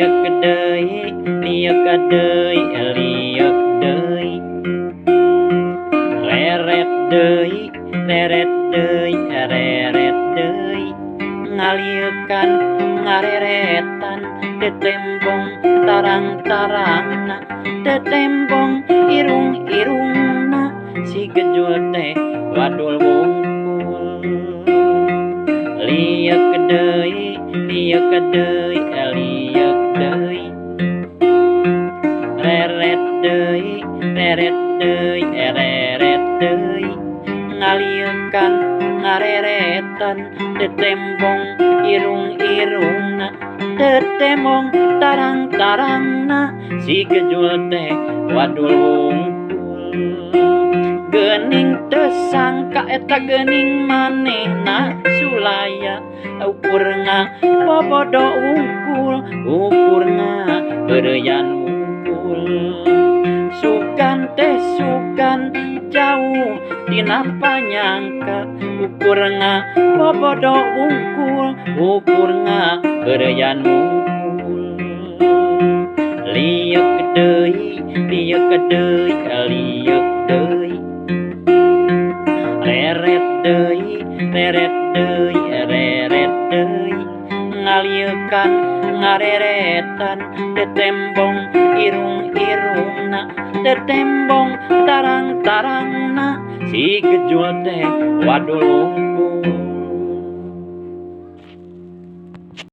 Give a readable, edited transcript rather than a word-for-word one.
liek deui liek deui liek deui leret deui reret deui ngaliekan ngareretan tetembong tarang-tarangna tetembong irung-irungna si gejul teh wadul wungkul liek deui liek deui liek deui reret deui reret deui ngaliekan ngareretan tetembong irung-irungna tetembong tarang-tarangna si gejul teh wadul wungkul geuning teu sangka eta geuning manehna sulaya ukurna bobodo ukurna beureuyan wungkul sukan teh sukan jauh tina panyangka ukurna bobodo ukurna beureuyan wungkul liek deui liek deui liek deui reret deui reret deui ngaliekan ngareretan tetembong irung-irungna tetembong tarang-tarangna si gejul teh wadul